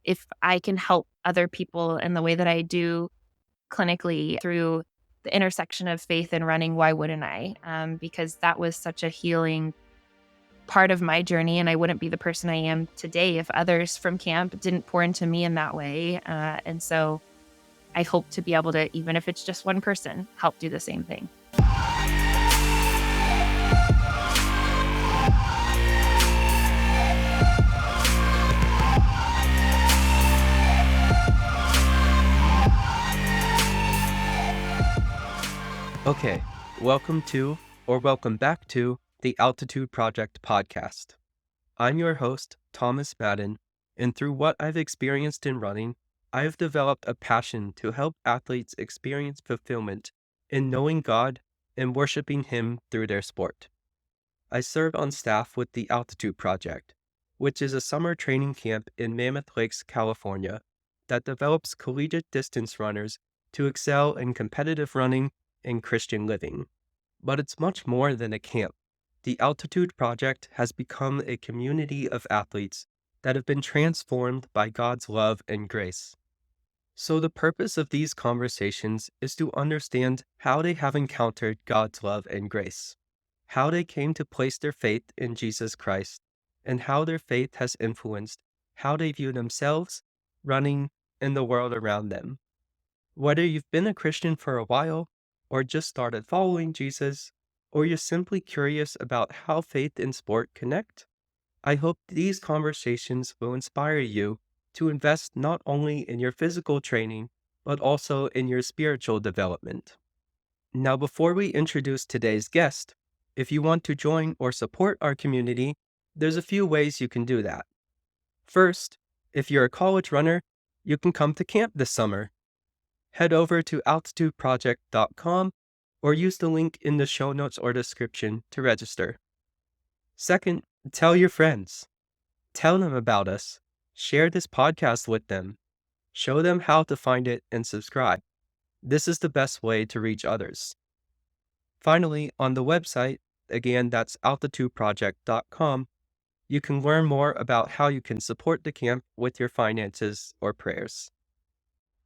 if I can help other people in the way that I do clinically through the intersection of faith and running, why wouldn't I? Because that was such a healing part of my journey, and I wouldn't be the person I am today if others from camp didn't pour into me in that way. And so I hope to be able to, even if it's just one person, help do the same thing. Okay, welcome to, or welcome back to, the Altitude Project podcast. I'm your host, Thomas Madden, and through what I've experienced in running, I have developed a passion to help athletes experience fulfillment in knowing God and worshiping Him through their sport. I serve on staff with the Altitude Project, which is a summer training camp in Mammoth Lakes, California, that develops collegiate distance runners to excel in competitive running and Christian living. But it's much more than a camp. The Altitude Project has become a community of athletes that have been transformed by God's love and grace. So the purpose of these conversations is to understand how they have encountered God's love and grace, how they came to place their faith in Jesus Christ, and how their faith has influenced how they view themselves, running, and the world around them. Whether you've been a Christian for a while, or just started following Jesus, or you're simply curious about how faith and sport connect, I hope these conversations will inspire you to invest not only in your physical training, but also in your spiritual development. Now, before we introduce today's guest, if you want to join or support our community, there's a few ways you can do that. First, if you're a college runner, you can come to camp this summer. Head over to altitudeproject.com or use the link in the show notes or description to register. Second, tell your friends. Tell them about us. Share this podcast with them. Show them how to find it and subscribe. This is the best way to reach others. Finally, on the website, again, that's altitudeproject.com, you can learn more about how you can support the camp with your finances or prayers.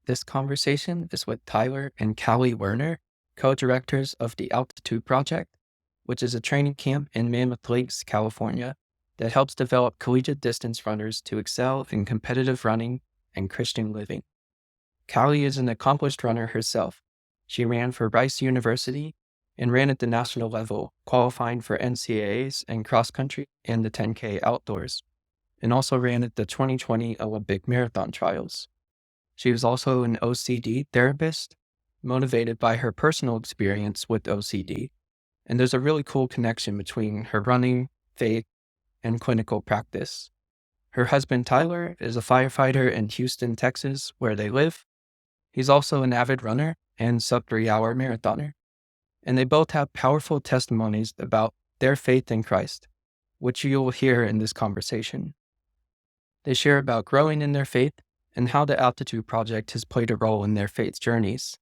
This conversation is with Tyler and Cali Werner, co-directors of the Altitude Project, which is a training camp in Mammoth Lakes, California, that helps develop collegiate distance runners to excel in competitive running and Christian living. Cali is an accomplished runner herself. She ran for Rice University and ran at the national level, qualifying for NCAAs and cross country and the 10K outdoors, and also ran at the 2020 Olympic marathon trials. She was also an OCD therapist, motivated by her personal experience with OCD, and there's a really cool connection between her running, faith, and clinical practice. Her husband Tyler is a firefighter in Houston, Texas, where they live. He's also an avid runner and sub-3-hour marathoner, and they both have powerful testimonies about their faith in Christ, which you will hear in this conversation. They share about growing in their faith and how the Altitude Project has played a role in their faith journeys.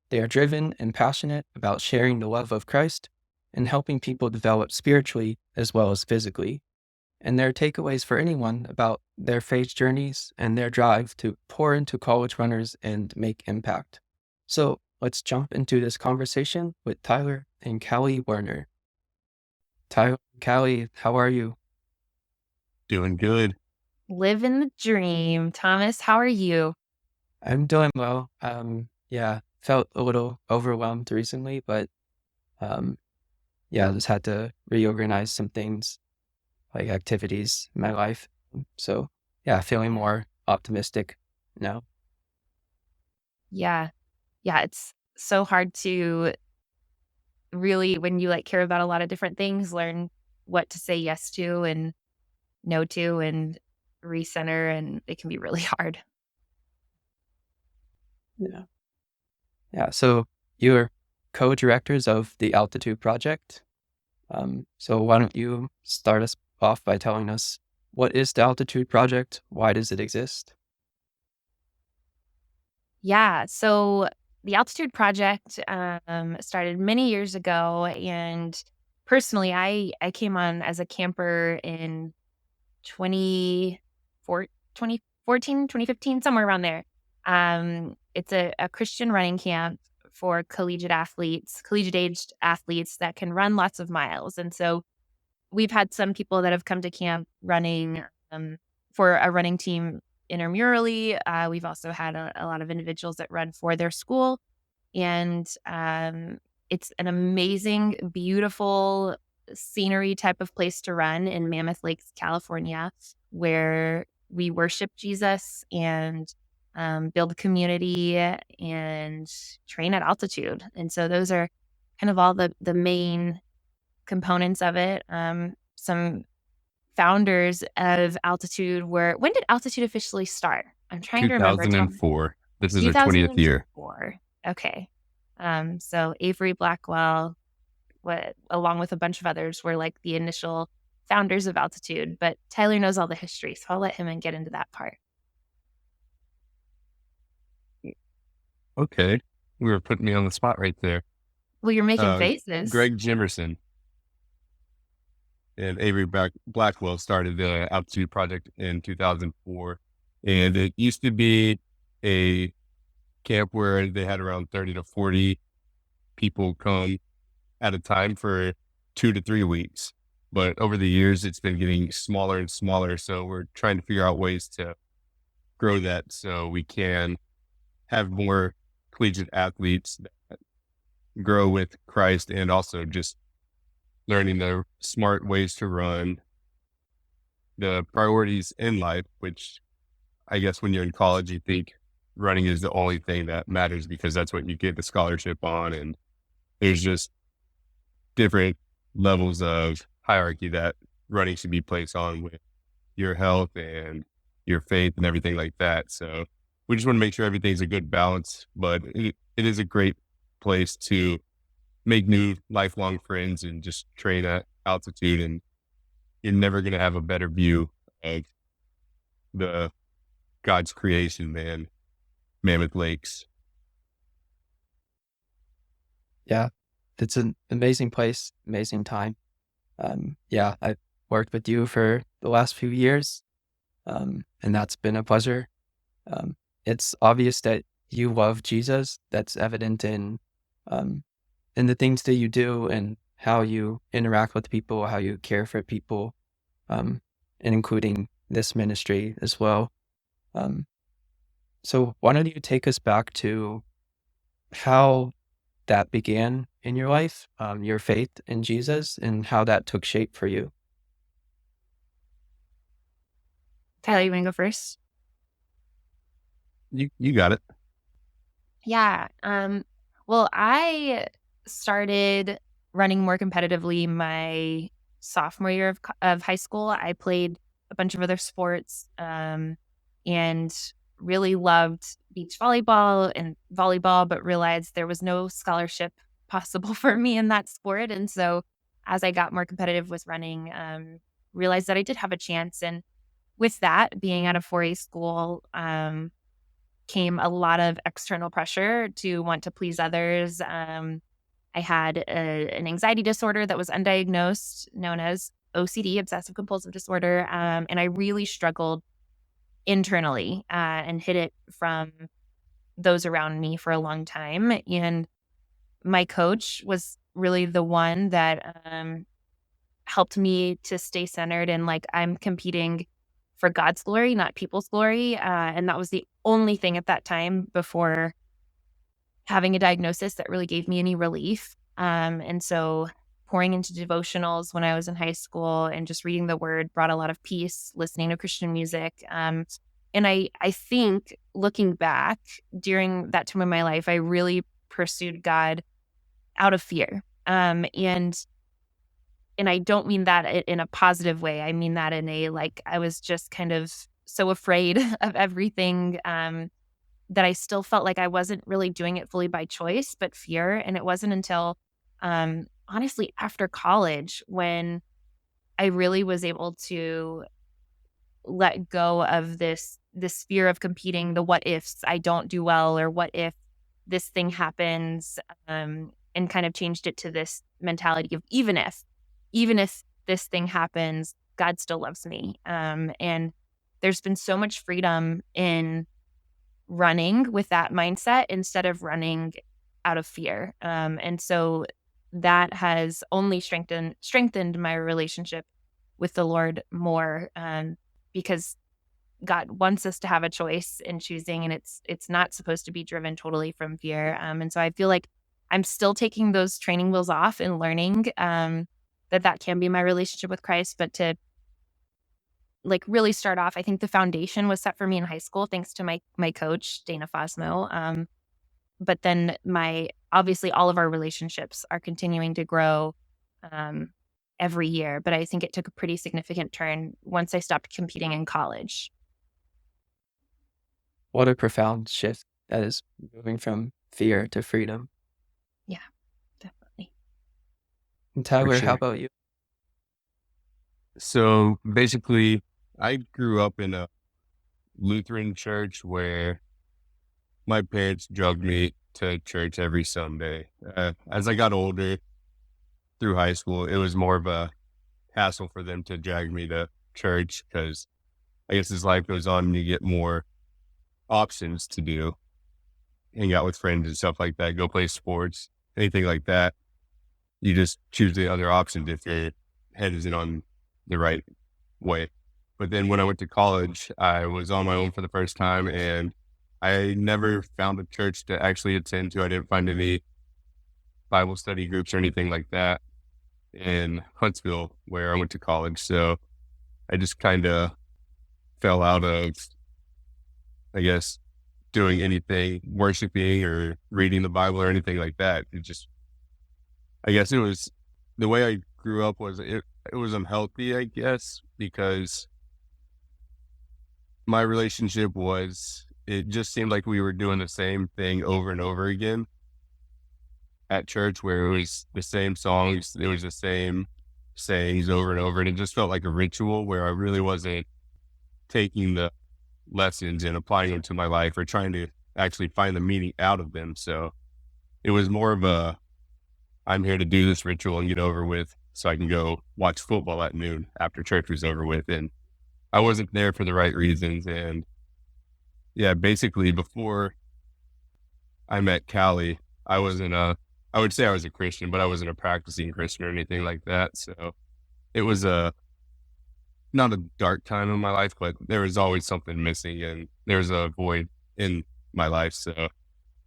They are driven and passionate about sharing the love of Christ and helping people develop spiritually as well as physically. And their takeaways for anyone about their faith journeys and their drive to pour into college runners and make impact. So let's jump into this conversation with Tyler and Cali Werner. Tyler, Cali, how are you? Doing good. Living the dream. Thomas, how are you? I'm doing well. Felt a little overwhelmed recently, but just had to reorganize some things, like activities in my life. So feeling more optimistic now. Yeah. It's so hard to really, when you care about a lot of different things, learn what to say yes to and no to and recenter, and it can be really hard. Yeah. So you're co-directors of the Altitude Project. So why don't you start us off by telling us, what is the Altitude Project? Why does it exist? Yeah. So the Altitude Project started many years ago, and personally, I came on as a camper in 2014, 2015, somewhere around there. It's a Christian running camp for collegiate aged athletes that can run lots of miles. And so we've had some people that have come to camp running for a running team intramurally. We've also had a lot of individuals that run for their school. And it's an amazing, beautiful scenery type of place to run in Mammoth Lakes, California, where we worship Jesus and build community and train at altitude. And so those are kind of all the main components of it. Some founders of Altitude when did Altitude officially start? I'm trying to remember, Tom. 2004. This is our 20th year. 2004. Okay. So Avery Blackwell, along with a bunch of others, were like the initial founders of Altitude, but Tyler knows all the history, so I'll let him get into that part. Okay. We were putting me on the spot right there. Well, you're making faces. Greg Jimerson and Avery Blackwell started the Altitude Project in 2004. And it used to be a camp where they had around 30 to 40 people come at a time for 2 to 3 weeks. But over the years, it's been getting smaller and smaller. So we're trying to figure out ways to grow that so we can have more collegiate athletes that grow with Christ and also just learning the smart ways to run, the priorities in life, which I guess when you're in college, you think running is the only thing that matters because that's what you get the scholarship on. And there's just different levels of hierarchy that running should be placed on with your health and your faith and everything like that. So we just want to make sure everything's a good balance, but it is a great place to make new lifelong friends and just train at altitude. And you're never going to have a better view of the God's creation than Mammoth Lakes. Yeah, it's an amazing place, amazing time. I've worked with you for the last few years, and that's been a pleasure. It's obvious that you love Jesus. That's evident in the things that you do and how you interact with people, how you care for people, and including this ministry as well. So why don't you take us back to how that began in your life, your faith in Jesus, and how that took shape for you? Tyler, you want to go first? You got it. Yeah. Well, I started running more competitively my sophomore year of high school. I played a bunch of other sports and really loved beach volleyball and volleyball, but realized there was no scholarship possible for me in that sport. And so as I got more competitive with running, realized that I did have a chance. And with that, being at a 4A school, came a lot of external pressure to want to please others. I had an anxiety disorder that was undiagnosed, known as OCD, obsessive compulsive disorder. And I really struggled internally and hid it from those around me for a long time. And my coach was really the one that helped me to stay centered and like I'm competing for God's glory, not people's glory. And that was the only thing at that time before having a diagnosis that really gave me any relief. And so pouring into devotionals when I was in high school and just reading the word brought a lot of peace, listening to Christian music. And I think looking back during that time of my life, I really pursued God out of fear. And I don't mean that in a positive way. I mean that in a, like, I was just kind of so afraid of everything that I still felt like I wasn't really doing it fully by choice, but fear. And it wasn't until, honestly, after college when I really was able to let go of this fear of competing, the what ifs, I don't do well, or what if this thing happens, and kind of changed it to this mentality of even if this thing happens, God still loves me. And there's been so much freedom in running with that mindset instead of running out of fear. And so that has only strengthened my relationship with the Lord more, because God wants us to have a choice in choosing, and it's not supposed to be driven totally from fear. And so I feel like I'm still taking those training wheels off and learning, that can be my relationship with Christ, but to like really start off, I think the foundation was set for me in high school thanks to my coach Dana Fosmo. But then my obviously all of our relationships are continuing to grow, um, every year. But I think it took a pretty significant turn once I stopped competing in college. What a profound shift that is, moving from fear to freedom. Yeah, definitely. And For Tyler, how sure. about you? So basically, I grew up in a Lutheran church where my parents drugged me to church every Sunday. As I got older through high school, it was more of a hassle for them to drag me to church because I guess as life goes on, you get more options to do, hang out with friends and stuff like that, go play sports, anything like that. You just choose the other options if your head isn't on the right way. But then when I went to college, I was on my own for the first time and I never found a church to actually attend to. I didn't find any Bible study groups or anything like that in Huntsville where I went to college. So I just kind of fell out of, I guess, doing anything, worshiping or reading the Bible or anything like that. It just, I guess it was the way I grew up was it was unhealthy, I guess, because my relationship was, it just seemed like we were doing the same thing over and over again at church where it was the same songs, it was the same sayings over and over. And it just felt like a ritual where I really wasn't taking the lessons and applying them to my life or trying to actually find the meaning out of them. So it was more of a, I'm here to do this ritual and get over with so I can go watch football at noon after church was over with. And I wasn't there for the right reasons. And yeah, basically before I met Cali, I wasn't a, I would say I was a Christian, but I wasn't a practicing Christian or anything like that. So it was a, not a dark time in my life, but there was always something missing and there was a void in my life. So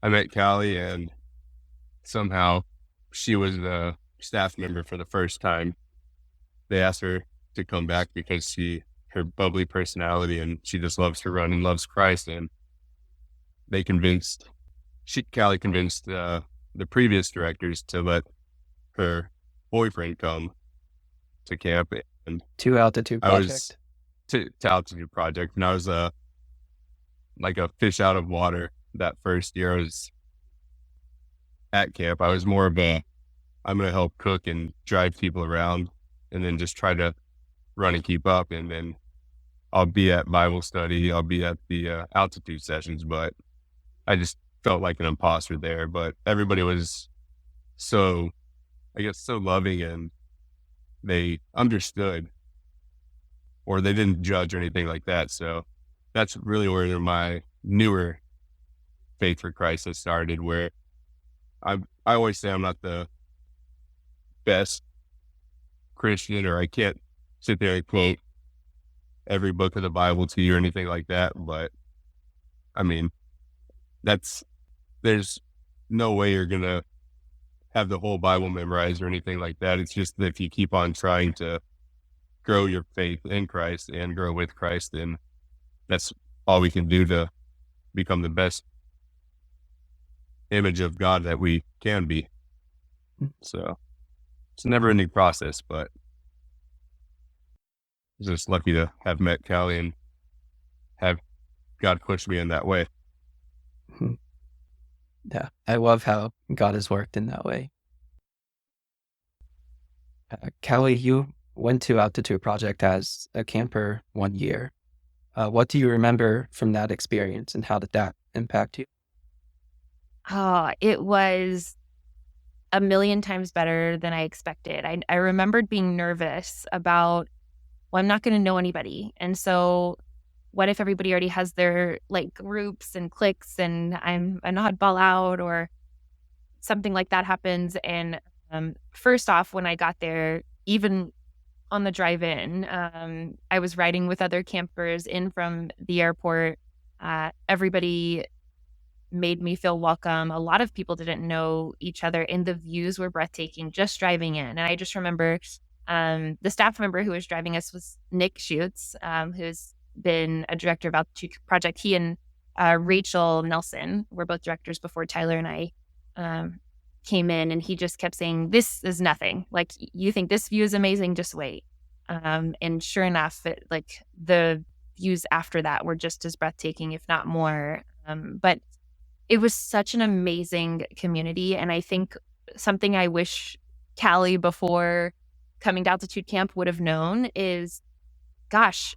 I met Callie and somehow she was the staff member for the first time. They asked her to come back because her bubbly personality and she just loves to run and loves Christ. And they Callie convinced the previous directors to let her boyfriend come to camp. And To Altitude I was Project. to Altitude Project, and I was like a fish out of water that first year I was at camp. I was more of a, I'm going to help cook and drive people around and then just try to run and keep up. And then I'll be at Bible study. I'll be at the altitude sessions, but I just felt like an imposter there. But everybody was so, I guess, so loving and they understood or they didn't judge or anything like that. So that's really where my newer faith for Christ has started, where I always say I'm not the best Christian, or I can't sit there and quote every book of the Bible to you or anything like that. But I mean, there's no way you're going to have the whole Bible memorized or anything like that. It's just that if you keep on trying to grow your faith in Christ and grow with Christ, then that's all we can do to become the best image of God that we can be. So it's a never ending process, but I'm just lucky to have met Callie and have God push me in that way. Yeah, I love how God has worked in that way. Callie, you went to Altitude Project as a camper 1 year. What do you remember from that experience and how did that impact you? Oh, it was a million times better than I expected. I remembered being nervous about, well, I'm not going to know anybody. And so what if everybody already has their like groups and cliques and I'm an oddball out or something like that happens. And first off, when I got there, even on the drive in, I was riding with other campers in from the airport. Everybody made me feel welcome. A lot of people didn't know each other, and the views were breathtaking just driving in. And I just remember the staff member who was driving us was Nick Schutz, who's been a director of Altitude Project. He and Rachel Nelson were both directors before Tyler and I um, came in, and he just kept saying, "This is nothing. Like you think this view is amazing, just wait." And sure enough, like the views after that were just as breathtaking, if not more. But it was such an amazing community, and I think something I wish Cali before coming to altitude camp would have known is, gosh,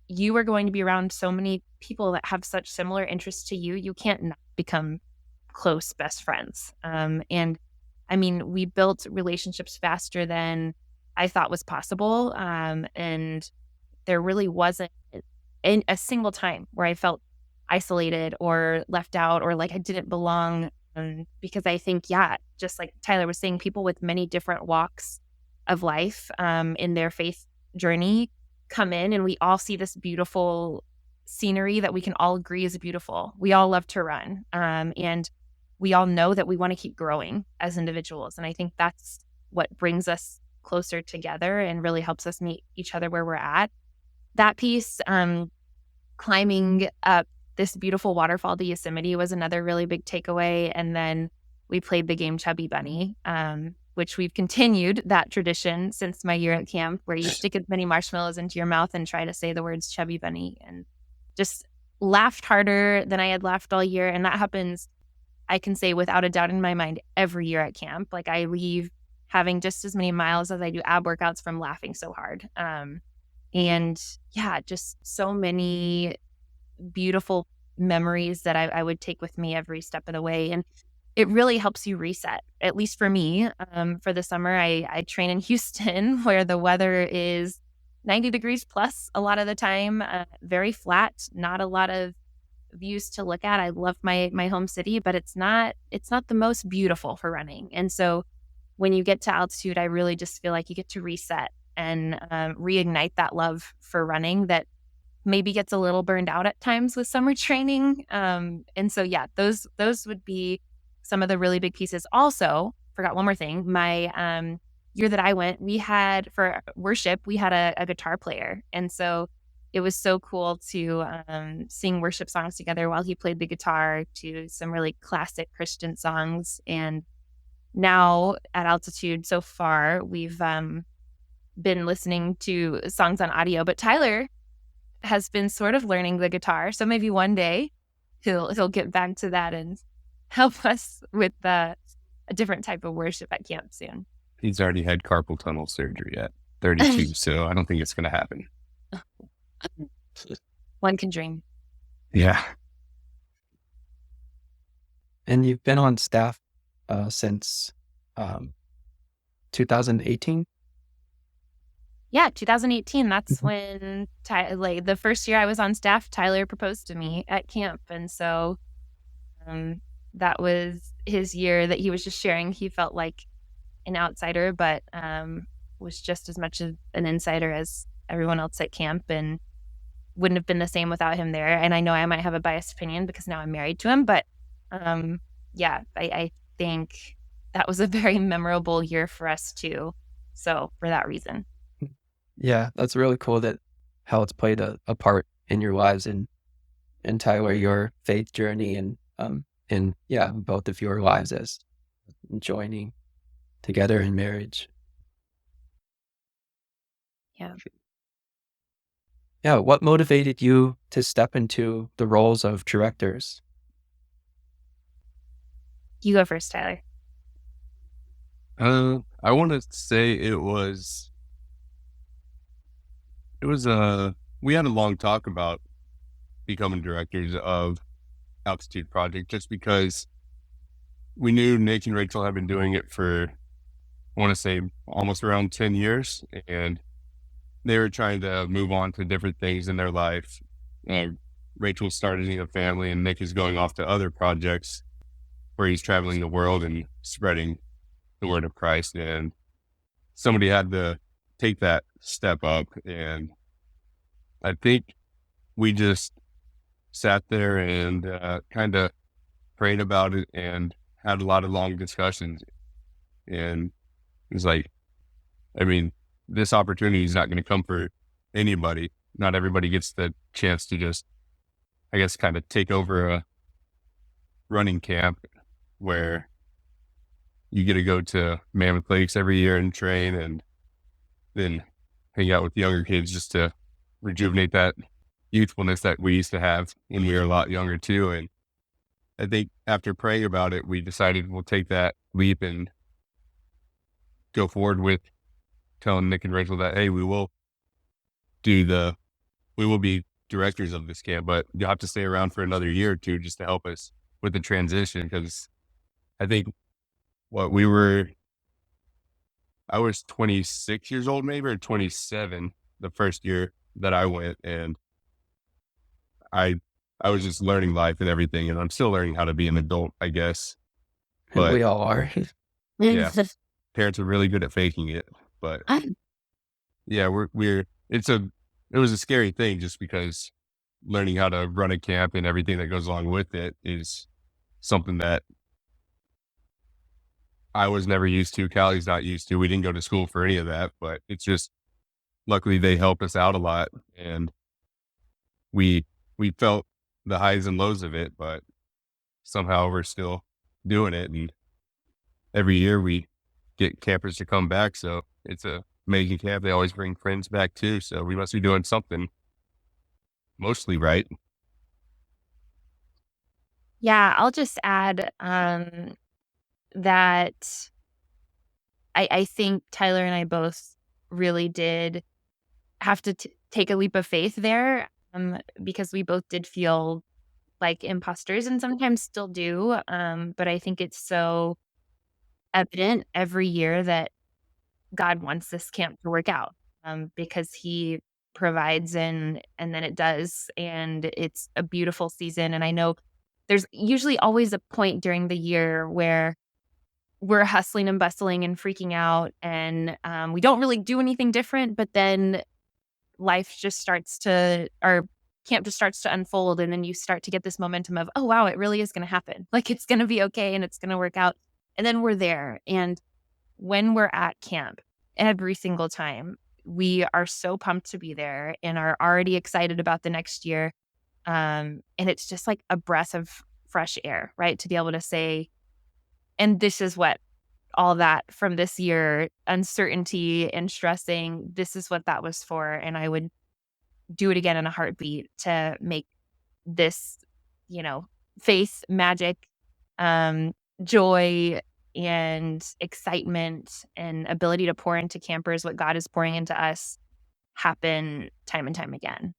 you are going to be around so many people that have such similar interests to you. You can't not become close best friends. And I mean, we built relationships faster than I thought was possible. And there really wasn't in a single time where I felt isolated or left out or like I didn't belong. Because I think, yeah, just like Tyler was saying, people with many different walks of life in their faith journey come in, and we all see this beautiful scenery that we can all agree is beautiful. We all love to run. And we all know that we want to keep growing as individuals. And I think that's what brings us closer together and really helps us meet each other where we're at. That piece, climbing up this beautiful waterfall to Yosemite was another really big takeaway. And then we played the game Chubby Bunny, which we've continued that tradition since my year at camp, where you stick as many marshmallows into your mouth and try to say the words Chubby Bunny, and just laughed harder than I had laughed all year. And that happens, I can say without a doubt in my mind, every year at camp. Like I leave having just as many miles as I do ab workouts from laughing so hard. And yeah, just so many beautiful memories that I would take with me every step of the way. And it really helps you reset, at least for me. For the summer, I train in Houston where the weather is 90 degrees plus a lot of the time, very flat, not a lot of views to look at. I love my home city, but it's not the most beautiful for running. And so when you get to altitude, I really just feel like you get to reset and reignite that love for running that maybe gets a little burned out at times with summer training. And so, yeah, those would be some of the really big pieces. Also, forgot one more thing. My year that I went, we had for worship, we had a guitar player. And so it was so cool to sing worship songs together while he played the guitar to some really classic Christian songs. And now at altitude so far, we've been listening to songs on audio, but Tyler has been sort of learning the guitar. So maybe one day he'll get back to that and help us with a different type of worship at camp soon. He's already had carpal tunnel surgery at 32, so I don't think it's going to happen. One can dream. Yeah. And you've been on staff since 2018? Yeah, 2018. That's when like the first year I was on staff, Tyler proposed to me at camp. And so that was his year that he was just sharing. He felt like an outsider, but was just as much of an insider as everyone else at camp, and wouldn't have been the same without him there. And I know I might have a biased opinion because now I'm married to him, but yeah, I think that was a very memorable year for us too. So for that reason. Yeah, that's really cool that how it's played a part in your lives and Tyler, your faith journey and yeah, both of your lives as joining together in marriage. Yeah. Yeah, what motivated you to step into the roles of directors? You go first, Tyler. I want to say it was we had a long talk about becoming directors of Altitude Project just because we knew Nick and Rachel had been doing it for, I want to say, almost around 10 years, and they were trying to move on to different things in their life. Rachel's starting a family and Nick is going off to other projects where he's traveling the world and spreading the word of Christ. And somebody had to take that step up. And I think we just sat there and kind of prayed about it and had a lot of long discussions. And it was like, I mean, this opportunity is not going to come for anybody. Not everybody gets the chance to just, I guess, kind of take over a running camp where you get to go to Mammoth Lakes every year and train and then hang out with younger kids just to rejuvenate that youthfulness that we used to have when we were a lot younger too. And I think after praying about it, we decided we'll take that leap and go forward with telling Nick and Rachel that, hey, we will be directors of this camp, but you'll have to stay around for another year or two just to help us with the transition. Because I think I was 26 years old, maybe, or 27 the first year that I went, and I was just learning life and everything, and I'm still learning how to be an adult, I guess. But We all are. yeah, parents are really good at faking it. But yeah, it was a scary thing just because learning how to run a camp and everything that goes along with it is something that I was never used to. Callie's not used to. We didn't go to school for any of that, but it's just, luckily they helped us out a lot, and we felt the highs and lows of it, but somehow we're still doing it. And every year we get campers to come back. So it's a amazing camp. They always bring friends back too. So we must be doing something mostly right. Yeah, I'll just add that I think Tyler and I both really did have to take a leap of faith there, because we both did feel like imposters and sometimes still do. But I think it's so evident every year that God wants this camp to work out, because He provides and then it does, and it's a beautiful season. And I know there's usually always a point during the year where we're hustling and bustling and freaking out, and we don't really do anything different. But then life just starts to, our camp just starts to unfold, and then you start to get this momentum of, oh wow, it really is going to happen. Like it's going to be okay, and it's going to work out. And then we're there, and when we're at camp, every single time, we are so pumped to be there and are already excited about the next year. And it's just like a breath of fresh air, right? To be able to say, and this is what all that from this year, uncertainty and stressing, this is what that was for. And I would do it again in a heartbeat to make this, faith, magic, joy, and excitement and ability to pour into campers what God is pouring into us happen time and time again.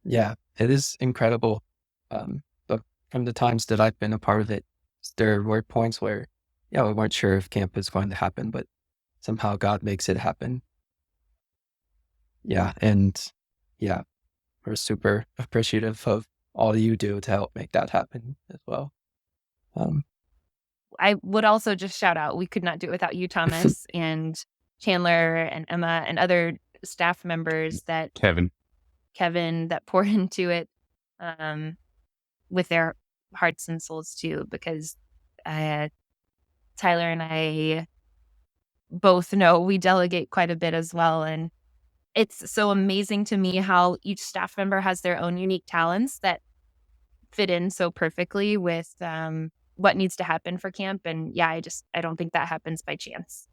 Yeah, it is incredible. But from the times that I've been a part of it, there were points where, yeah, we weren't sure if camp is going to happen, but somehow God makes it happen. Yeah, and yeah, we're super appreciative of all you do to help make that happen as well. I would also just shout out, we could not do it without you, Thomas, and Chandler and Emma and other staff members that Kevin that pour into it, with their hearts and souls too, because Tyler and I both know we delegate quite a bit as well. And it's so amazing to me how each staff member has their own unique talents that fit in so perfectly with what needs to happen for camp. And yeah, I don't think that happens by chance.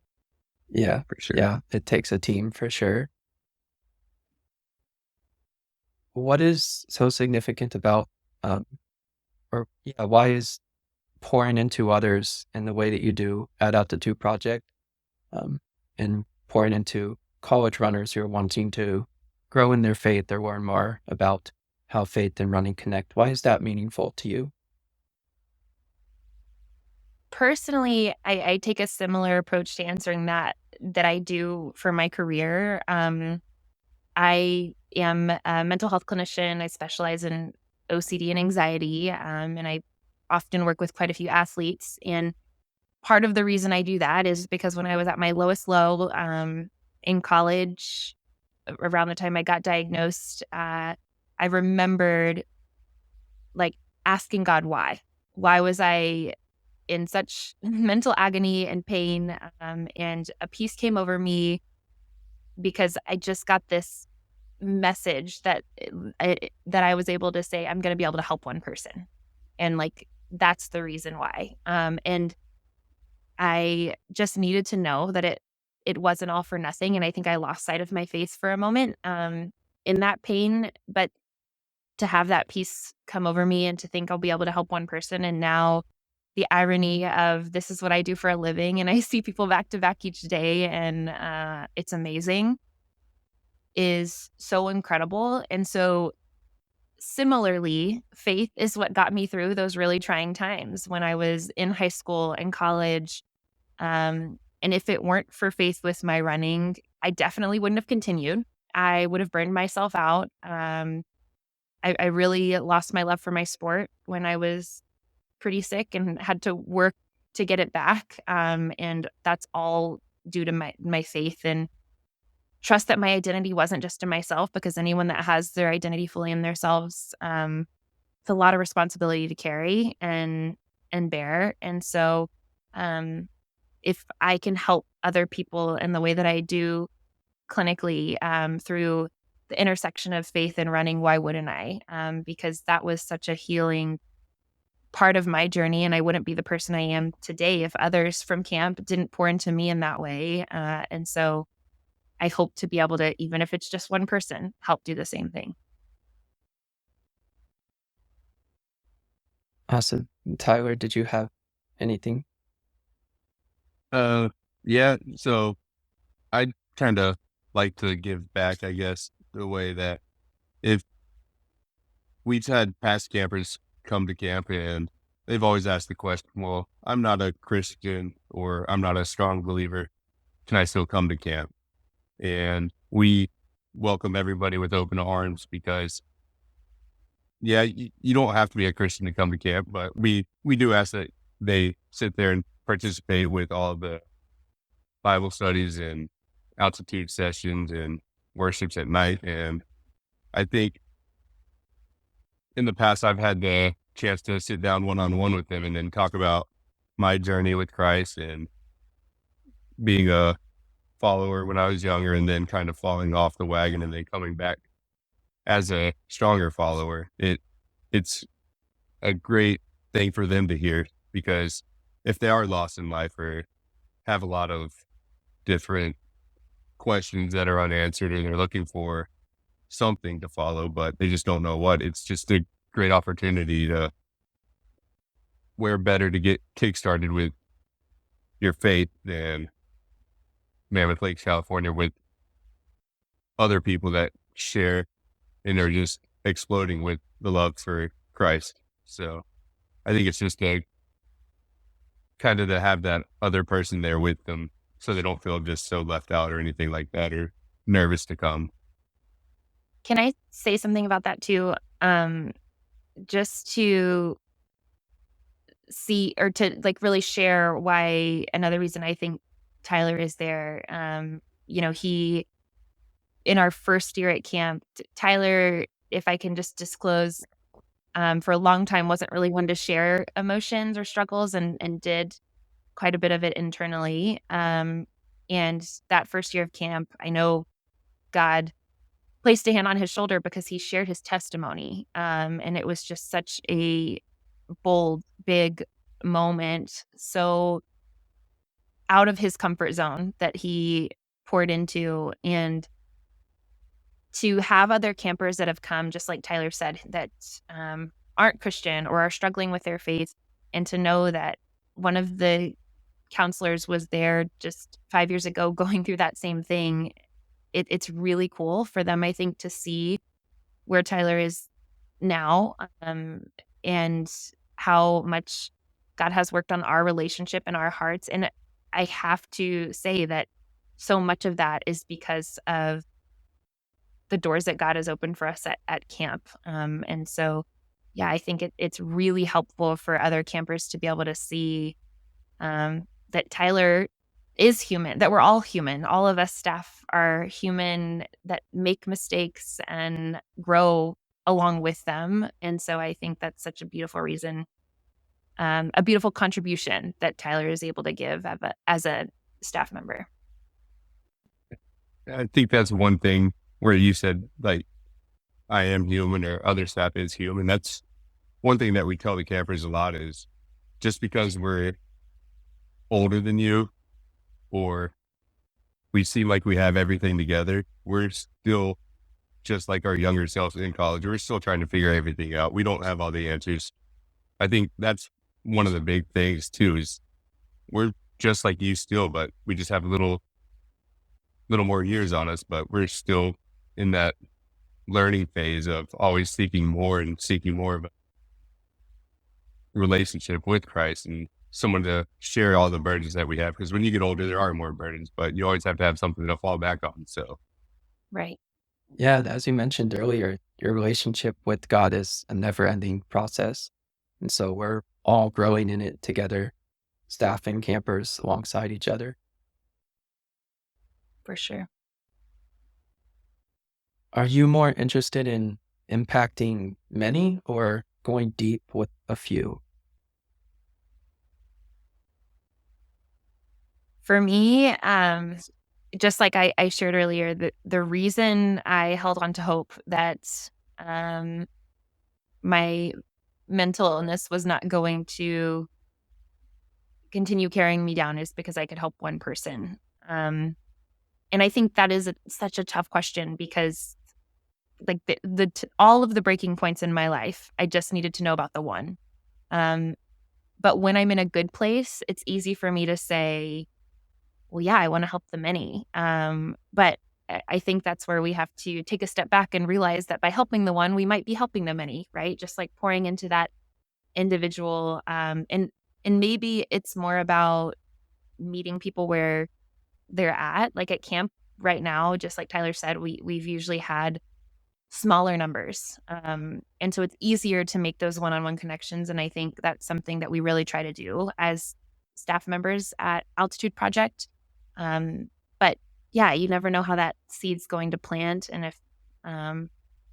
Yeah, for sure. Yeah, it takes a team for sure. What is so significant about, why is pouring into others in the way that you do at Altitude Project, and pouring into college runners who are wanting to grow in their faith or learn more about how faith and running connect? Why is that meaningful to you? Personally, I take a similar approach to answering that I do for my career. I am a mental health clinician. I specialize in OCD and anxiety, and I often work with quite a few athletes. And part of the reason I do that is because when I was at my lowest low in college, around the time I got diagnosed, I remembered like asking God why. Why was I in such mental agony and pain? And a peace came over me because I just got this message that that I was able to say, I'm going to be able to help one person. And like, that's the reason why. And I just needed to know that it wasn't all for nothing. And I think I lost sight of my faith for a moment in that pain. But to have that peace come over me and to think I'll be able to help one person. And now the irony of this is what I do for a living. And I see people back to back each day. And it's amazing, is so incredible. And so similarly, faith is what got me through those really trying times when I was in high school and college. And if it weren't for faith with my running, I definitely wouldn't have continued. I would have burned myself out. I really lost my love for my sport when I was pretty sick and had to work to get it back. And that's all due to my faith and trust that my identity wasn't just in myself, because anyone that has their identity fully in themselves, it's a lot of responsibility to carry and bear. And so, um, if I can help other people in the way that I do clinically, through the intersection of faith and running, why wouldn't I? Because that was such a healing part of my journey, and I wouldn't be the person I am today if others from camp didn't pour into me in that way. And so I hope to be able to, even if it's just one person, help do the same thing. Awesome. Tyler, did you have anything? Yeah. So I kind of like to give back, I guess, the way that if we've had past campers come to camp and they've always asked the question, well, I'm not a Christian or I'm not a strong believer. Can I still come to camp? And we welcome everybody with open arms because, yeah, you don't have to be a Christian to come to camp, but we do ask that they sit there and participate with all the Bible studies and altitude sessions and worships at night. And I think in the past, I've had the chance to sit down one-on-one with them and then talk about my journey with Christ and being a follower when I was younger and then kind of falling off the wagon and then coming back as a stronger follower. It's a great thing for them to hear because if they are lost in life or have a lot of different questions that are unanswered and they're looking for something to follow, but they just don't know what, it's just a great opportunity to where better to get kickstarted with your faith than Mammoth Lakes, California, with other people that share and are just exploding with the love for Christ. So I think it's just a kind of to have that other person there with them so they don't feel just so left out or anything like that or nervous to come. Can I say something about that too? Just to see or to like really share why another reason I think Tyler is there. He in our first year at camp, Tyler, if I can just disclose, for a long time wasn't really one to share emotions or struggles and did quite a bit of it internally. And that first year of camp, I know God placed a hand on his shoulder because he shared his testimony. And it was just such a bold, big moment. So out of his comfort zone that he poured into, and to have other campers that have come, just like Tyler said, that aren't Christian or are struggling with their faith, and to know that one of the counselors was there just 5 years ago going through that same thing. It's really cool for them, I think, to see where Tyler is now, and how much God has worked on our relationship and our hearts. And I have to say that so much of that is because of the doors that God has opened for us at camp. And so, yeah, I think it's really helpful for other campers to be able to see that Tyler is human, that we're all human. All of us staff are human, that make mistakes and grow along with them. And so I think that's such a beautiful reason, a beautiful contribution that Tyler is able to give as a staff member. I think that's one thing where you said, like, I am human or other staff is human. That's one thing that we tell the campers a lot is just because we're older than you or we seem like we have everything together, we're still just like our younger selves in college. We're still trying to figure everything out. We don't have all the answers. I think that's one of the big things too, is we're just like you still, but we just have a little more years on us, but we're still in that learning phase of always seeking more and seeking more of a relationship with Christ and someone to share all the burdens that we have. Because when you get older, there are more burdens, but you always have to have something to fall back on. So Right. Yeah, as you mentioned earlier, your relationship with God is a never-ending process. And so we're all growing in it together, staff and campers alongside each other. For sure. Are you more interested in impacting many or going deep with a few? For me, just like I shared earlier, the reason I held on to hope that my mental illness was not going to continue carrying me down is because I could help one person. And I think that is such a tough question because like all of the breaking points in my life, I just needed to know about the one. But when I'm in a good place, it's easy for me to say, well, yeah, I want to help the many. But I think that's where we have to take a step back and realize that by helping the one, we might be helping the many, right? Just like pouring into that individual. And maybe it's more about meeting people where they're at. Like at camp right now, just like Tyler said, we've usually had smaller numbers. And so it's easier to make those one-on-one connections. And I think that's something that we really try to do as staff members at Altitude Project. But yeah, you never know how that seed's going to plant. And if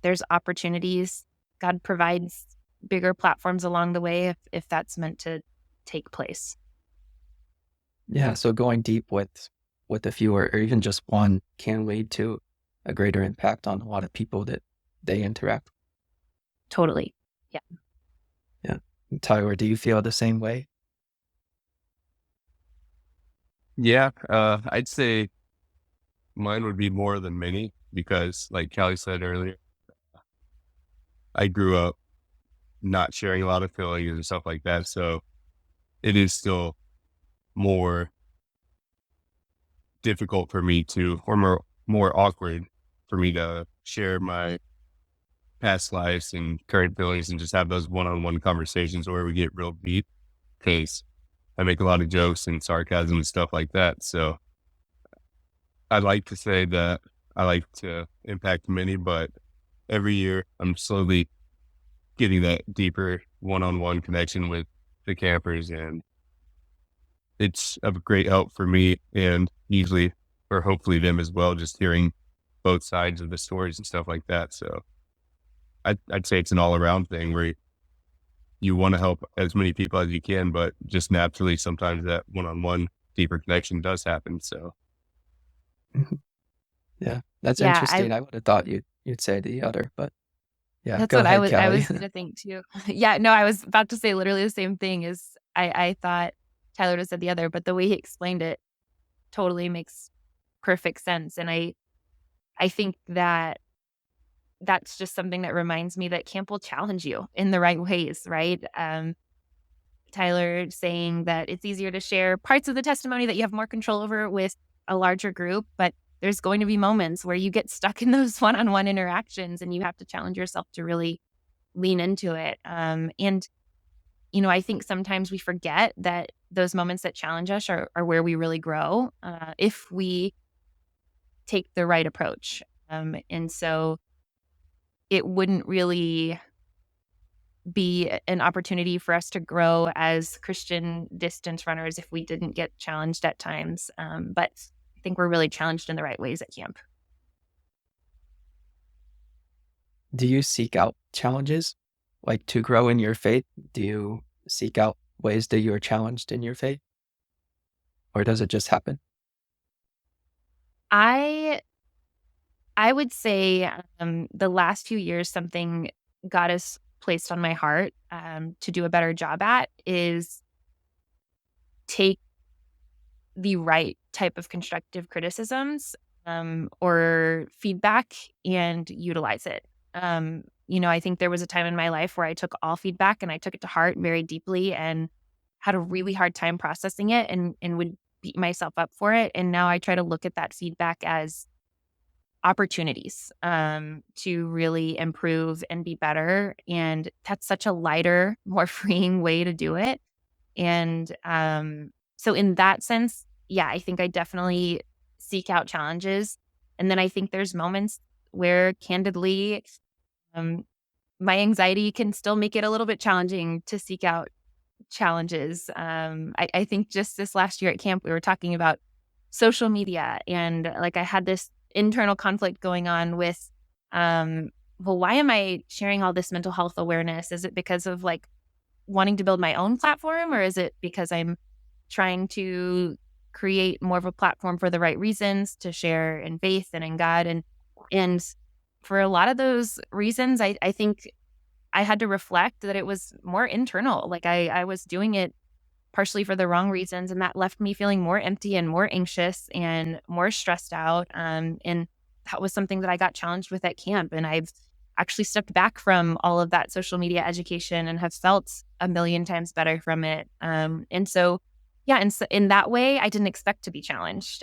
there's opportunities, God provides bigger platforms along the way if that's meant to take place. Yeah, so going deep with a few or even just one can lead to a greater impact on a lot of people that they interact with. Totally. Yeah. Yeah. Tyler, do you feel the same way? yeah, I'd say mine would be more than many because like Callie said earlier, I grew up not sharing a lot of feelings and stuff like that. So it is still more difficult for me to, or more awkward for me to share my past lives and current feelings and just have those one-on-one conversations where we get real deep because I make a lot of jokes and sarcasm and stuff like that. So I like to say that I like to impact many, but every year I'm slowly getting that deeper one-on-one connection with the campers, and it's of great help for me and usually or hopefully them as well, just hearing both sides of the stories and stuff like that. So I'd say it's an all-around thing where you want to help as many people as you can, but just naturally sometimes that one-on-one deeper connection does happen. So Mhm. Yeah, that's Yeah, interesting. I would have thought you'd say the other, but yeah, that's go what ahead, I Callie. was gonna think too. Yeah, no, I was about to say literally the same thing. Is I thought Tyler would have said the other, but the way he explained it totally makes perfect sense. And I think that that's just something that reminds me that camp will challenge you in the right ways, right? Tyler saying that it's easier to share parts of the testimony that you have more control over with a larger group, but there's going to be moments where you get stuck in those one-on-one interactions and you have to challenge yourself to really lean into it. And, I think sometimes we forget that those moments that challenge us are where we really grow if we take the right approach. And so it wouldn't really be an opportunity for us to grow as Christian distance runners if we didn't get challenged at times. But I think we're really challenged in the right ways at camp. Do you seek out challenges like to grow in your faith? Do you seek out ways that you are challenged in your faith? Or does it just happen? I I would say the last few years, something God has placed on my heart to do a better job at is take the right type of constructive criticisms or feedback and utilize it. I think there was a time in my life where I took all feedback and I took it to heart very deeply and had a really hard time processing it and would beat myself up for it. And now I try to look at that feedback as opportunities to really improve and be better. And that's such a lighter, more freeing way to do it. And so, in that sense, yeah, I think I definitely seek out challenges. And then I think there's moments where, candidly, um, my anxiety can still make it a little bit challenging to seek out challenges. I think just this last year at camp, we were talking about social media, and like I had this internal conflict going on with, well, why am I sharing all this mental health awareness? Is it because of like wanting to build my own platform, or is it because I'm trying to create more of a platform for the right reasons to share in faith and in God? And for a lot of those reasons, I think I had to reflect that it was more internal. Like I was doing it partially for the wrong reasons, and that left me feeling more empty and more anxious and more stressed out. And that was something that I got challenged with at camp. And I've actually stepped back from all of that social media education and have felt a million times better from it. And so, yeah, and so in that way, I didn't expect to be challenged.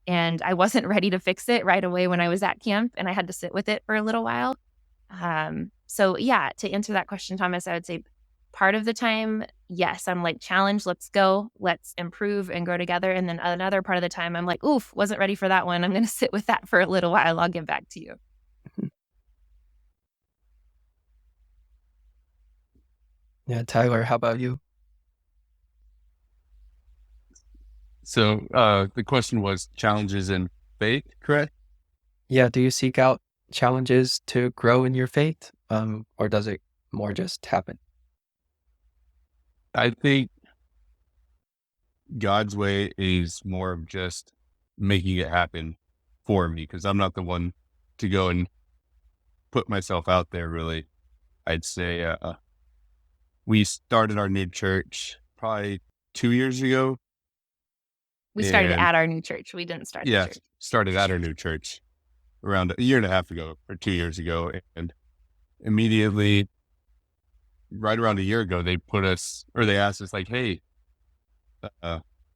And I wasn't ready to fix it right away when I was at camp, and I had to sit with it for a little while. So yeah, to answer that question, Thomas, I would say part of the time, yes, I'm like, challenge, let's go, let's improve and grow together. And then another part of the time, I'm like, oof, wasn't ready for that one. I'm going to sit with that for a little while. I'll get back to you. Yeah, Tyler, how about you? So the question was challenges in faith, correct? Yeah, do you seek out challenges to grow in your faith? Or does it more just happen? I think God's way is more of just making it happen for me because I'm not the one to go and put myself out there, really. I'd say we started our new church probably 2 years ago. We started And at our new church. We didn't start the yeah, church. started at our new church around a year and a half ago or 2 years ago. And immediately, right around a year ago, they asked us like, hey,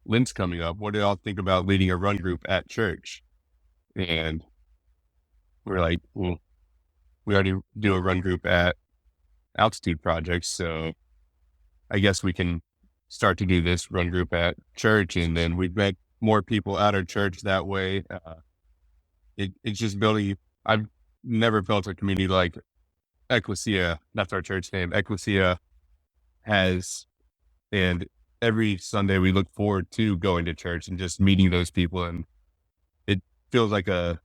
Lent's coming up. What do y'all think about leading a run group at church? And we're like, well, we already do a run group at Altitude Project, so I guess we can start to do this run group at church. And then we've met more people at our church that way. It's just building. I've never felt a community like Ecclesia, that's our church name, Ecclesia has. And every Sunday we look forward to going to church and just meeting those people. And it feels like a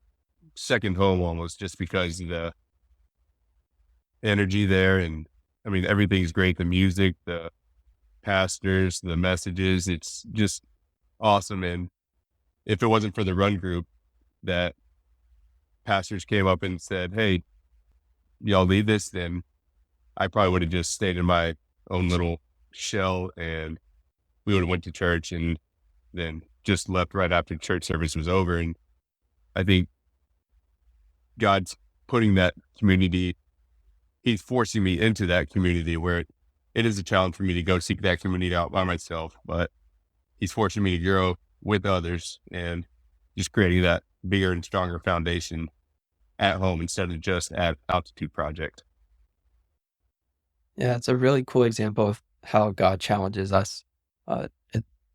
second home almost just because of the energy there. And I mean, everything's great. The music, the pastors, the messages, it's just awesome. And if it wasn't for the run group that pastors came up and said, hey, y'all lead this, then I probably would have just stayed in my own little shell and we would have went to church and then just left right after church service was over. And I think God's putting that community, he's forcing me into that community where it is a challenge for me to go seek that community out by myself, but he's forcing me to grow with others and just creating that bigger and stronger foundation at home instead of just at Altitude Project. Yeah, it's a really cool example of how God challenges us,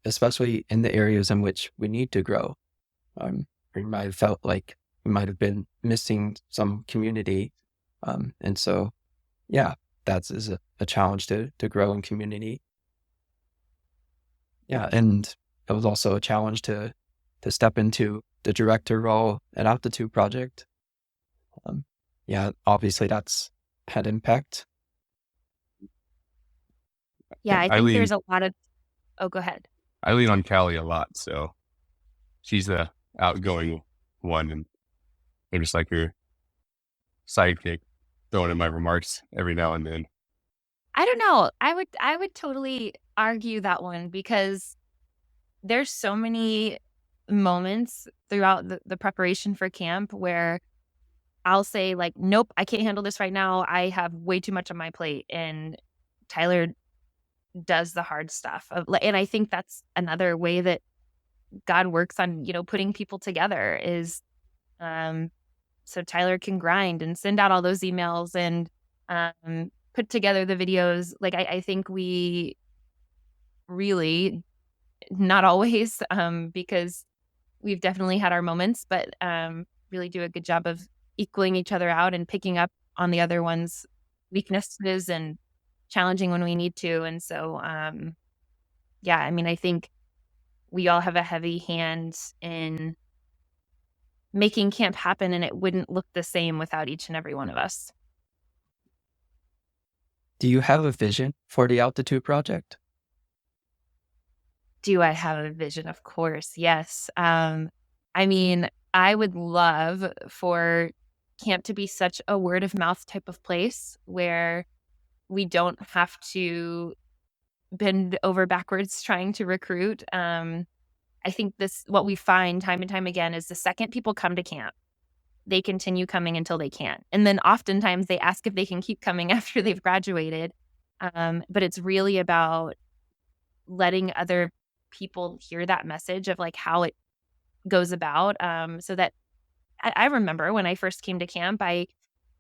especially in the areas in which we need to grow. We might have felt like you might have been missing some community. And so, yeah, that's is a challenge to grow in community. Yeah, and it was also a challenge to step into the director role at Altitude Project. Yeah, obviously that's had impact. Yeah, I I think lean there's a lot of oh, go ahead. I lean on Callie a lot, so she's the outgoing one, and I'm just like her sidekick, throwing in my remarks every now and then. I don't know. I would totally argue that one because there's so many moments throughout the preparation for camp where I'll say like, "Nope, I can't handle this right now. I have way too much on my plate." And Tyler does the hard stuff. And I think that's another way that God works on, putting people together is um so Tyler can grind and send out all those emails and put together the videos. Like I think we really not always because we've definitely had our moments, but really do a good job of equaling each other out and picking up on the other one's weaknesses and challenging when we need to. And so, yeah, I mean, I think we all have a heavy hand in making camp happen, and it wouldn't look the same without each and every one of us. Do you have a vision for the Altitude Project? Do I have a vision? Of course, yes. I mean, I would love for camp to be such a word of mouth type of place where we don't have to bend over backwards trying to recruit. I think what we find time and time again is the second people come to camp, they continue coming until they can't. And then oftentimes they ask if they can keep coming after they've graduated. But it's really about letting other people hear that message of like how it goes about. So that I remember when I first came to camp,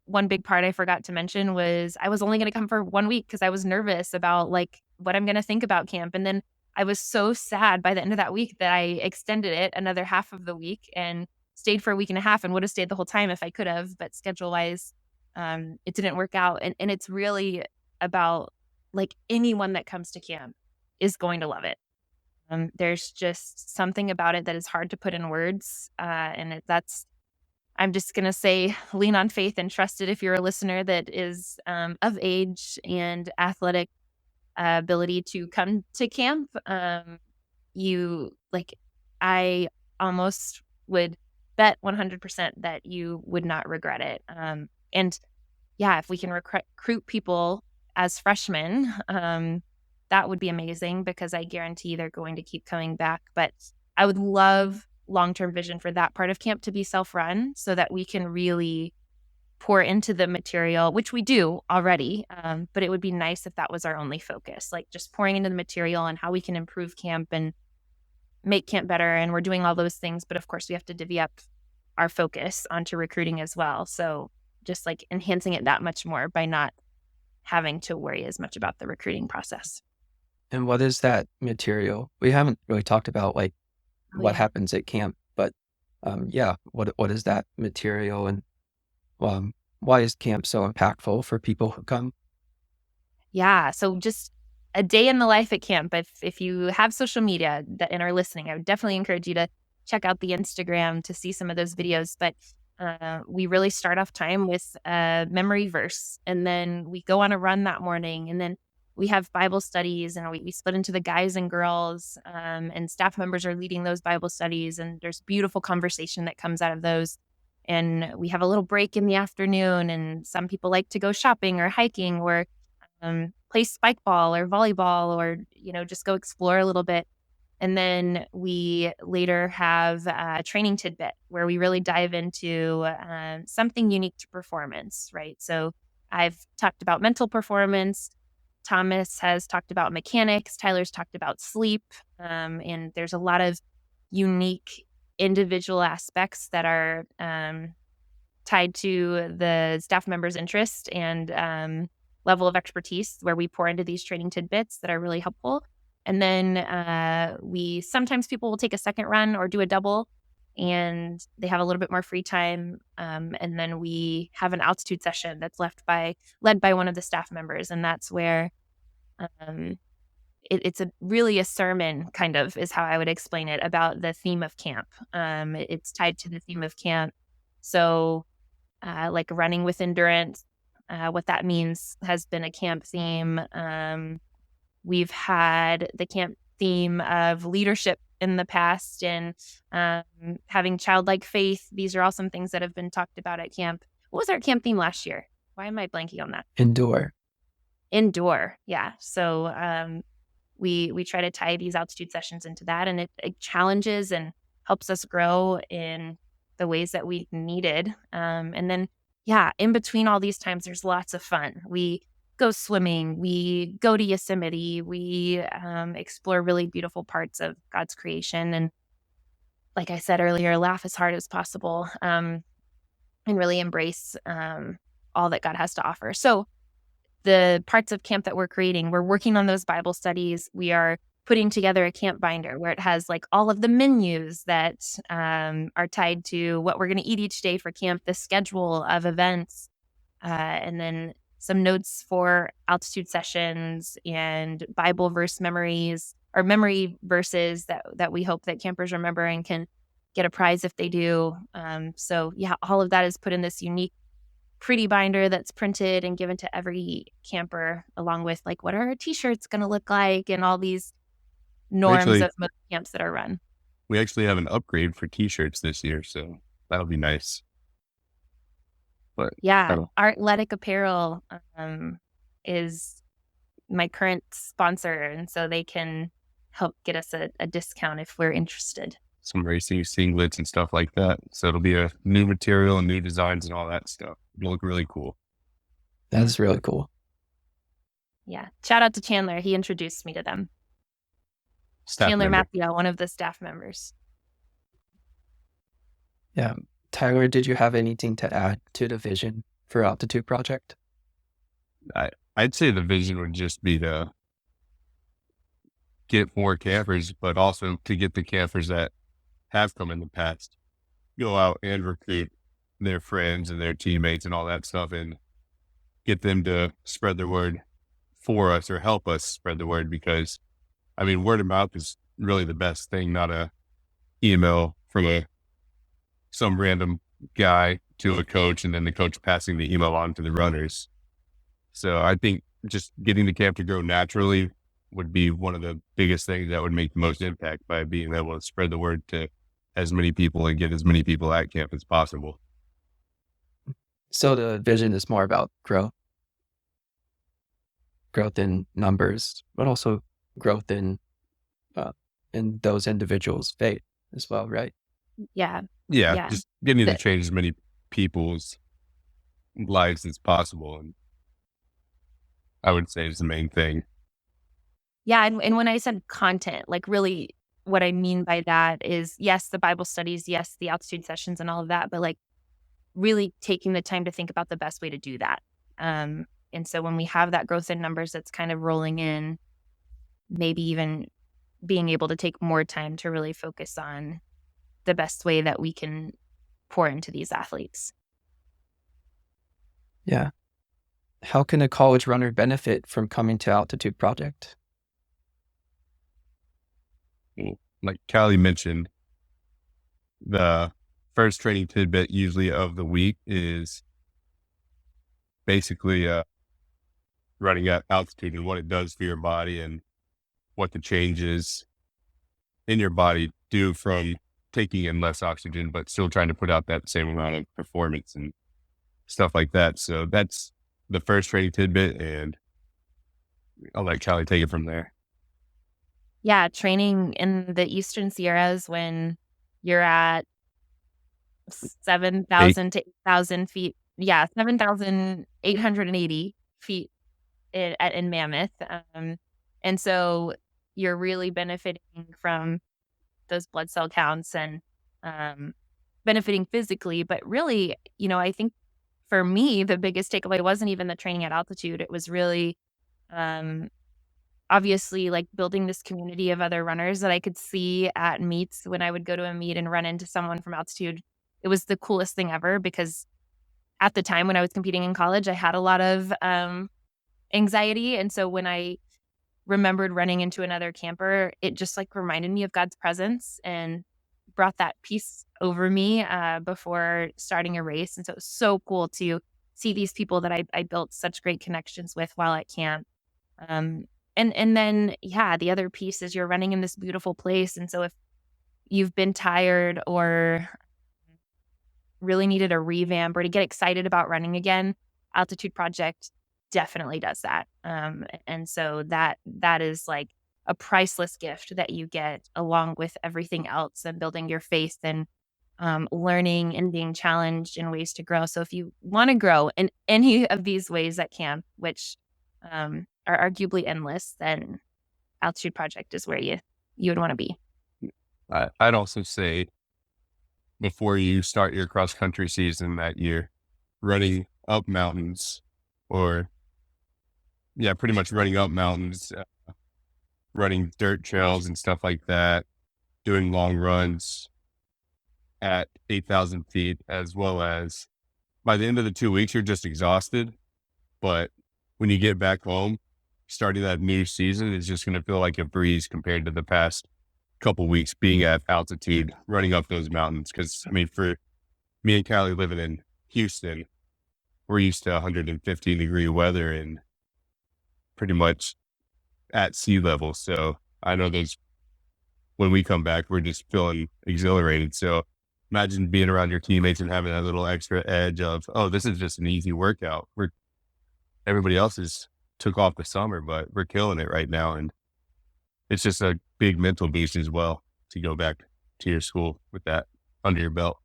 one big part I forgot to mention was I was only going to come for 1 week because I was nervous about like what I'm going to think about camp. And then I was so sad by the end of that week that I extended it another half of the week and stayed for a week and a half and would have stayed the whole time if I could have, but schedule wise, it didn't work out. And it's really about like anyone that comes to camp is going to love it. There's just something about it that is hard to put in words. I'm just going to say lean on faith and trust it if you're a listener that is of age and athletic ability to come to camp. I almost would bet 100% that you would not regret it. And yeah, if we can recruit people as freshmen, that would be amazing because I guarantee they're going to keep coming back. But I would love long-term vision for that part of camp to be self-run so that we can really pour into the material, which we do already. But it would be nice if that was our only focus, like just pouring into the material and how we can improve camp and make camp better. And we're doing all those things. But of course, we have to divvy up our focus onto recruiting as well. So just like enhancing it that much more by not having to worry as much about the recruiting process. And what is that material? We haven't really talked about like what happens at camp, but yeah, what is that material and why is camp so impactful for people who come? Yeah, so just a day in the life at camp. If you have social media and are listening, I would definitely encourage you to check out the Instagram to see some of those videos. But we really start off time with a memory verse, and then we go on a run that morning, and then we have Bible studies, and we split into the guys and girls, and staff members are leading those Bible studies, and there's beautiful conversation that comes out of those. And we have a little break in the afternoon, and some people like to go shopping or hiking or play spike ball or volleyball or, just go explore a little bit. And then we later have a training tidbit where we really dive into something unique to performance, right? So I've talked about mental performance. Thomas has talked about mechanics. Tyler's talked about sleep. And there's a lot of unique individual aspects that are tied to the staff member's interest and level of expertise where we pour into these training tidbits that are really helpful. And then sometimes people will take a second run or do a double. and they have a little bit more free time. And then we have an altitude session that's led by one of the staff members, and that's where um, it's really a sermon, kind of, is how I would explain it, about the theme of camp. It's tied to the theme of camp. So, like running with endurance, what that means has been a camp theme. We've had the camp theme of leadership in the past, and having childlike faith. These are all some things that have been talked about at camp. What was our camp theme last year? Why am I blanking on that? Endure. Endure. Yeah. So we try to tie these altitude sessions into that, and it challenges and helps us grow in the ways that we needed. And then, yeah, in between all these times, there's lots of fun. We go swimming, we go to Yosemite, we explore really beautiful parts of God's creation, and like I said earlier, laugh as hard as possible, and really embrace all that God has to offer. So the parts of camp that we're creating, we're working on those Bible studies. We are putting together a camp binder where it has like all of the menus that are tied to what we're going to eat each day for camp, the schedule of events, and then some notes for altitude sessions and Bible verse memories, or memory verses that we hope that campers remember and can get a prize if they do. So yeah, all of that is put in this unique, pretty binder that's printed and given to every camper, along with like, what are our t-shirts going to look like, and all these We norms actually of most camps that are run. we actually have an upgrade for t-shirts this year, so that'll be nice. But I Yeah, don't Artletic Apparel is my current sponsor, and so they can help get us a discount if we're interested. some racing singlets and stuff like that. So it'll be a new material and new designs and all that stuff. It'll look really cool. That's really cool. Yeah, shout out to Chandler. He introduced me to them. Staff Chandler member. Matthew, one of the staff members. Yeah. Tyler, did you have anything to add to the vision for Altitude Project? I'd say the vision would just be to get more campers, but also to get the campers that have come in the past, go out and recruit their friends and their teammates and all that stuff, and get them to spread the word for us or help us spread the word. Because I mean, word of mouth is really the best thing, not a email from some random guy to a coach and then the coach passing the email on to the runners. So I think just getting the camp to grow naturally would be one of the biggest things that would make the most impact, by being able to spread the word to as many people and get as many people at camp as possible. So the vision is more about growth in numbers, but also growth in those individuals' faith as well, right? Yeah, Yeah, yeah. just getting to The- change as many people's lives as possible. And I would say is the main thing. Yeah, and when I said content, like, really what I mean by that is, yes, the Bible studies, yes, the altitude sessions and all of that, but like really taking the time to think about the best way to do that. And so when we have that growth in numbers that's kind of rolling in, maybe even being able to take more time to really focus on the best way that we can pour into these athletes. Yeah. How can a college runner benefit from coming to Altitude Project? Like Cali mentioned, the first training tidbit usually of the week is basically running at altitude and what it does for your body, and what the changes in your body do from taking in less oxygen, but still trying to put out that same amount of performance and stuff like that. So that's the first training tidbit, and I'll let Cali take it from there. Yeah, training in the Eastern Sierras when you're at 7,000 to 8,000 feet. Yeah, 7,880 feet in Mammoth. And so you're really benefiting from those blood cell counts and benefiting physically. But really, I think for me, the biggest takeaway wasn't even the training at altitude. It was really obviously like building this community of other runners that I could see at meets when I would go to a meet and run into someone from altitude. It was the coolest thing ever because at the time when I was competing in college, I had a lot of anxiety. And so when I remembered running into another camper, it just like reminded me of God's presence and brought that peace over me before starting a race. And so it was so cool to see these people that I built such great connections with while at camp. Um, and then, yeah, the other piece is you're running in this beautiful place. And so if you've been tired or really needed a revamp or to get excited about running again, Altitude Project definitely does that. And so that is like a priceless gift that you get along with everything else and building your faith and learning and being challenged in ways to grow. So if you want to grow in any of these ways at camp, which are arguably endless, then Altitude Project is where you would want to be. I'd also say before you start your cross country season that year, running up mountains or pretty much running up mountains, running dirt trails and stuff like that, doing long runs at 8,000 feet, as well as by the end of the 2 weeks, you're just exhausted. But when you get back home, starting that new season is just going to feel like a breeze compared to the past couple weeks being at altitude, running up those mountains. Because, I mean, for me and Cali living in Houston, we're used to 115-degree weather and pretty much at sea level. So I know when we come back, we're just feeling exhilarated. So imagine being around your teammates and having that little extra edge of, oh, this is just an easy workout. Everybody else took off the summer, but we're killing it right now. And it's just a big mental boost as well to go back to your school with that under your belt.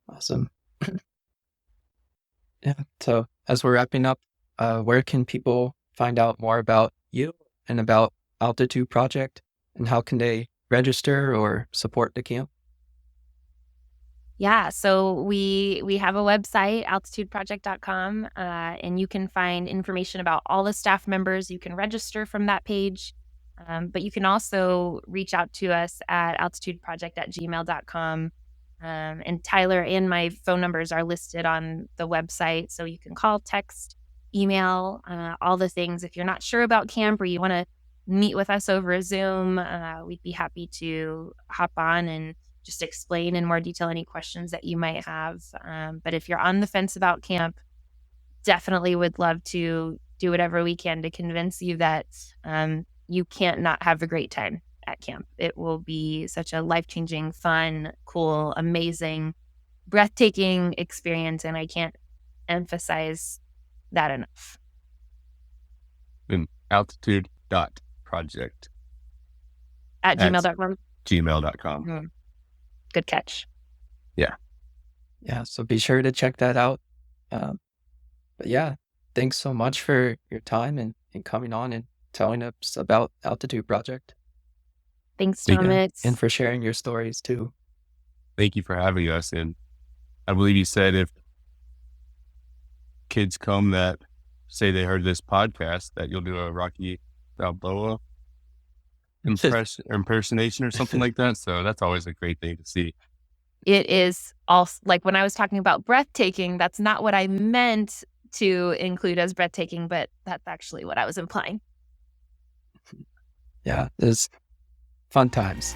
Awesome. Yeah. So as we're wrapping up, where can people find out more about you and about Altitude Project, and how can they register or support the camp? Yeah, so we have a website, altitudeproject.com, and you can find information about all the staff members. You can register from that page, but you can also reach out to us at altitudeproject@gmail.com. And Tyler and my phone numbers are listed on the website, so you can call, text, email, all the things. If you're not sure about camp or you want to meet with us over a Zoom, we'd be happy to hop on and just explain in more detail any questions that you might have. But if you're on the fence about camp, definitely would love to do whatever we can to convince you that you can't not have a great time at camp. It will be such a life-changing, fun, cool, amazing, breathtaking experience, and I can't emphasize that enough. And altitude.project At gmail.com. gmail.com. Mm-hmm. Good catch. Yeah. So be sure to check that out. But yeah, thanks so much for your time and coming on and telling us about Altitude Project. Thanks, Thomas. And for sharing your stories too. Thank you for having us. And I believe you said if kids come that say they heard this podcast, that you'll do a Rocky Balboa impersonation or something like that. So that's always a great thing to see. It is also, like when I was talking about breathtaking, that's not what I meant to include as breathtaking, but that's actually what I was implying. Yeah, there's fun times.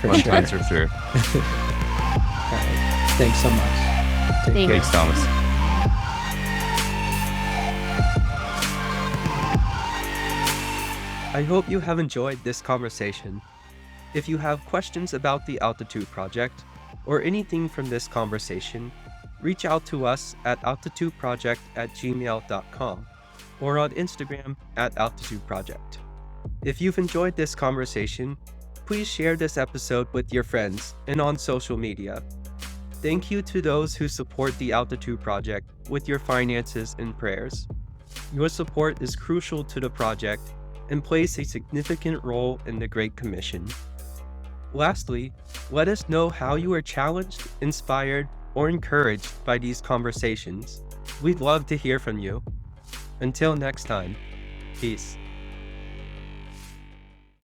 Fun times for sure. All right. Thanks so much. Thanks, Thomas. I hope you have enjoyed this conversation. If you have questions about the Altitude Project or anything from this conversation, reach out to us at altitudeproject@gmail.com or on Instagram @altitudeproject. If you've enjoyed this conversation, please share this episode with your friends and on social media. Thank you to those who support the Altitude Project with your finances and prayers. Your support is crucial to the project and plays a significant role in the Great Commission. Lastly, let us know how you are challenged, inspired, or encouraged by these conversations. We'd love to hear from you. Until next time. Peace.